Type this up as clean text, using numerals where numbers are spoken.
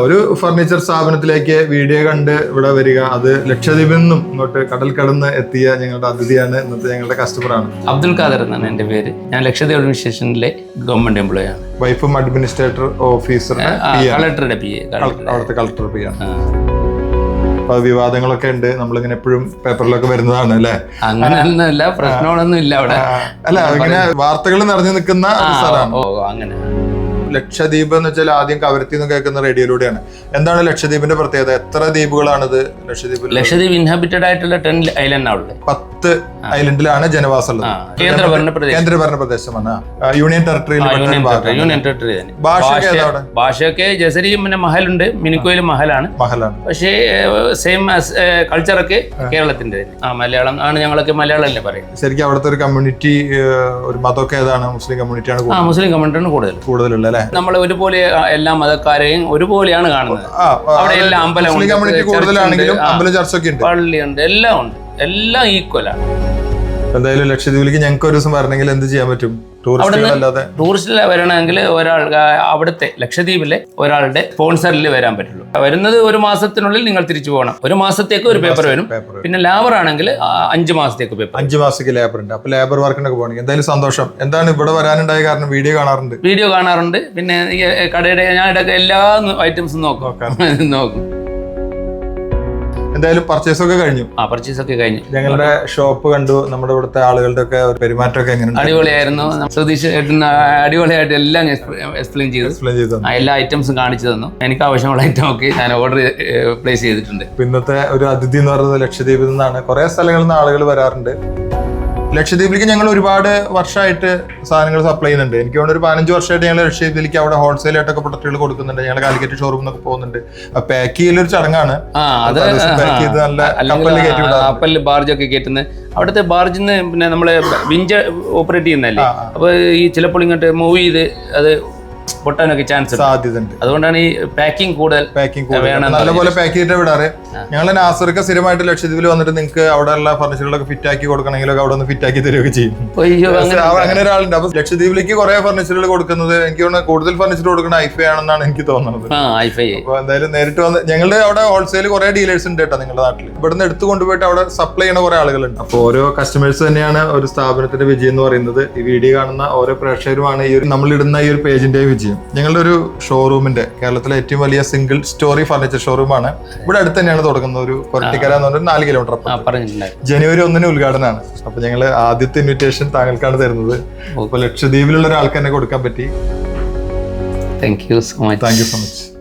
ഒരു ഫർണിച്ചർ സ്ഥാപനത്തിലേക്ക് വീഡിയോ കണ്ട് ഇവിടെ വരിക, അത് ലക്ഷദ്വീപിൽ നിന്നും ഇങ്ങോട്ട് കടൽ കടന്ന് എത്തിയ ഞങ്ങളുടെ അതിഥിയാണ്, ഇന്നത്തെ ഞങ്ങളുടെ കസ്റ്റമറാണ്. അബ്ദുൽ ഖാദർ എന്നാണ് എൻ്റെ പേര്. ഞാൻ ലക്ഷദ്വീപ് അഡ്മിനിസ്ട്രേഷനിലെ ഗവൺമെന്റ് എംപ്ലോയി ആണ്. വൈഫും അഡ്മിനിസ്ട്രേറ്റർ ഓഫീസറുടെ കളക്ടറുടെ PA, അവിടുത്തെ കളക്ടർ PA ആണ്. അപ്പൊ വിവാദങ്ങളൊക്കെ ഉണ്ട്, നമ്മളിങ്ങനെ എപ്പോഴും പേപ്പറിലൊക്കെ വരുന്നതാണ് അല്ലെ? അങ്ങനെയൊന്നുമില്ല, പ്രശ്നങ്ങളൊന്നും ഇല്ല അവിടെ. അല്ല, ഇങ്ങനെ വാർത്തകൾ നിറഞ്ഞു നിൽക്കുന്ന ഒരു സ്ഥലമാണ്. ഓ അങ്ങനെ. ലക്ഷദ്വീപ് എന്ന് വെച്ചാൽ ആദ്യം കവരത്തി നിന്ന് കേൾക്കുന്ന റേഡിയോയിലൂടെയാണ്. എന്താണ് ലക്ഷദ്വീപിന്റെ പ്രത്യേകത? എത്ര ദ്വീപുകളാണിത് ലക്ഷദ്വീപിൽ? ലക്ഷദ്വീപ് ഇൻഹാബിറ്റഡ് ആയിട്ടുള്ള 10 ഐലൻഡ് ഉള്ളത്. 10 ഐലൻഡിലാണ് ജനവാസം ഉള്ളത്. കേന്ദ്രഭരണ പ്രദേശമാണ്. യൂണിയൻ ടെറിട്ടറിയിൽ. യൂണിയൻ ടെറിട്ടറി തന്നെ. ഭാഷയൊക്കെ ജസരിയും പിന്നെ മഹലുണ്ട്, മിനിക്കോയിലും മഹലാണ്. പക്ഷേ സെയിം കൾച്ചറൊക്കെ കേരളത്തിന്റെ. മലയാളം ആണ്, ഞങ്ങളൊക്കെ മലയാളം അല്ലേ പറയും. ശരിക്കും അവിടുത്തെ ഒരു കമ്മ്യൂണിറ്റി, ഒരു മതമൊക്കെ ഏതാണ്? മുസ്ലിം കമ്മ്യൂണിറ്റിയാണ്. മുസ്ലിം കമ്മ്യൂണിറ്റിയാണ് കൂടുതലുള്ള. നമ്മൾ ഒരുപോലെ എല്ലാ മതക്കാരെയും ഒരുപോലെയാണ് കാണുന്നത്. അവിടെ എല്ലാ അമ്പലം, പള്ളിയുണ്ട്, എല്ലാം ഉണ്ട്, എല്ലാം ഈക്വലാണ്. എന്തായാലും ലക്ഷദ്വീപിലേക്ക് ഞങ്ങൾക്ക് ഒരു ദിവസം വരണമെങ്കിൽ എന്ത് ചെയ്യാൻ പറ്റും? ടൂറിസ്റ്റിൽ വരണമെങ്കിൽ ഒരാൾ അവിടുത്തെ ലക്ഷദ്വീപിലെ ഒരാളുടെ സ്പോൺസറിൽ വരാൻ പറ്റുള്ളൂ. വരുന്നത് 1 മാസത്തിനുള്ളിൽ നിങ്ങൾ തിരിച്ചു പോകണം. 1 മാസത്തേക്ക് ഒരു പേപ്പർ വരും. പിന്നെ ലേബർ ആണെങ്കിൽ 5 മാസത്തേക്ക് പേപ്പർ. 5 മാസത്തേക്ക് ലേബർ ഉണ്ട്. അപ്പൊ ലേബർ വർക്കിനൊക്കെ പോകണമെങ്കിൽ എന്തായാലും സന്തോഷം. എന്താണ് ഇവിടെ വരാനുണ്ടായ കാരണം? വീഡിയോ കാണാറുണ്ട്. പിന്നെ കടയുടെ ഞാൻ ഇടയ്ക്ക് എല്ലാ ഐറ്റംസും നോക്കും. എന്തായാലും പർച്ചേസ് ഒക്കെ കഴിഞ്ഞു. ഞങ്ങളുടെ ഷോപ്പ് കണ്ടു. നമ്മുടെ ഇവിടുത്തെ ആളുകളുടെ ഒക്കെ പെരുമാറ്റമൊക്കെ എങ്ങനെയുണ്ട്? അടിപൊളിയായിരുന്നു. സതീഷ് അടിപൊളിയായിട്ട് എല്ലാം എക്സ്പ്ലെയിൻ ചെയ്തു. എല്ലാ ഐറ്റംസും കാണിച്ചു തന്നു. എനിക്ക് ആവശ്യമുള്ള ഐറ്റം ഒക്കെ ഞാൻ ഓർഡർ പ്ലേസ് ചെയ്തിട്ടുണ്ട്. ഇന്നത്തെ ഒരു അതിഥി എന്ന് പറയുന്നത് ലക്ഷദ്വീപിൽ നിന്നാണ്. കുറെ സ്ഥലങ്ങളിൽ നിന്ന് ആളുകൾ വരാറുണ്ട്. ലക്ഷദ്വീപിലേക്ക് ഞങ്ങൾ ഒരുപാട് വർഷമായിട്ട് സാധനങ്ങൾ സപ്ലൈ ചെയ്യുന്നുണ്ട്. എനിക്ക് തോന്നുന്നു ഒരു 15 വർഷമായിട്ട് ഞങ്ങൾ ലക്ഷദ്വീപിലേക്ക് അവിടെ ഹോൾസെയിൽ ആയിട്ടൊക്കെ പ്രൊഡക്റ്റുകൾ കൊടുക്കുന്നുണ്ട്. ഞങ്ങൾ കാലിക്കറ്റ് ഷോറൂമിൽ പോകുന്നുണ്ട്. പാക്ക് ചെയ്യലൊരു ചടങ്ങാണ്. കപ്പലിൽ ബാർജൊക്കെ കയറ്റുന്നത്. അവിടുത്തെ ബാർജിന്ന് പിന്നെ നമ്മള് വിഞ്ച് ഓപ്പറേറ്റ് ചെയ്യുന്നല്ലേ. അപ്പൊ ഈ ചിലപ്പോൾ ഇങ്ങോട്ട് മൂവ് ചെയ്ത് അത് പൊട്ടാനൊക്കെ സാധ്യതയുണ്ട്. അതുകൊണ്ടാണ് ഈ പാക്കിംഗ് കൂടുതൽ നല്ലപോലെ പാക്ക് ചെയ്തിട്ട് വിടാറ്. ഞങ്ങൾ നാസർക്ക് സ്ഥിരമായിട്ട് ലക്ഷദ്വീപിൽ വന്നിട്ട് നിങ്ങൾക്ക് അവിടെയുള്ള ഫർണിച്ചറുകളൊക്കെ ഫിറ്റ് ആക്കി കൊടുക്കണമെങ്കിലൊക്കെ അവിടെ ഒന്ന് ഫിറ്റ് ആക്കി തരികയൊക്കെ ചെയ്യും. അങ്ങനെ ഒരാളുണ്ട്. അപ്പൊ ലക്ഷദ്വീപിലേക്ക് കുറെ ഫർണിച്ചറുകൾ കൊടുക്കുന്നത് എനിക്ക് തോന്നുന്നു കൂടുതൽ ഫർണിച്ചർ കൊടുക്കുന്ന ഐഫൈ ആണെന്നാണ് എനിക്ക് തോന്നുന്നത്. അപ്പൊ എന്തായാലും നേരിട്ട് വന്ന് ഞങ്ങളുടെ അവിടെ ഹോൾസെയിൽ കുറെ ഡീലേഴ്സ് ഉണ്ട് കേട്ടോ നിങ്ങളുടെ നാട്ടിൽ. ഇവിടുന്ന് എടുത്തു കൊണ്ടുപോയിട്ട് അവിടെ സപ്ലൈ ചെയ്യുന്ന കുറെ ആളുകളുണ്ട്. അപ്പോൾ ഓരോ കസ്റ്റമേഴ്സ് തന്നെയാണ് ഒരു സ്ഥാപനത്തിന്റെ വിജയം എന്ന് പറയുന്നത്. ഈ വീഡിയോ കാണുന്ന ഓരോ പ്രേക്ഷകരുമാണ് ഈ ഒരു നമ്മളിടുന്ന ഈ ഒരു പേജിന്റെ വിജയം. ഞങ്ങളുടെ ഒരു ഷോറൂമിന്റെ കേരളത്തിലെ ഏറ്റവും വലിയ സിംഗിൾ സ്റ്റോറി ഫർണിച്ചർ ഷോറൂമാണ്. ഇവിടെ അടുത്ത് തന്നെയാണ് തുടങ്ങുന്നത്. ഒരു കൊരട്ടിക്കര എന്ന് പറഞ്ഞ 4 കിലോമീറ്റർ. ജനുവരി 1 ഉദ്ഘാടനമാണ്. അപ്പൊ ഞങ്ങള് ആദ്യത്തെ ഇൻവിറ്റേഷൻ താങ്കൾക്കാണ് തരുന്നത്. അപ്പൊ ലക്ഷദ്വീപിലുള്ള ഒരാൾക്ക് തന്നെ കൊടുക്കാൻ പറ്റി. Thank you so much.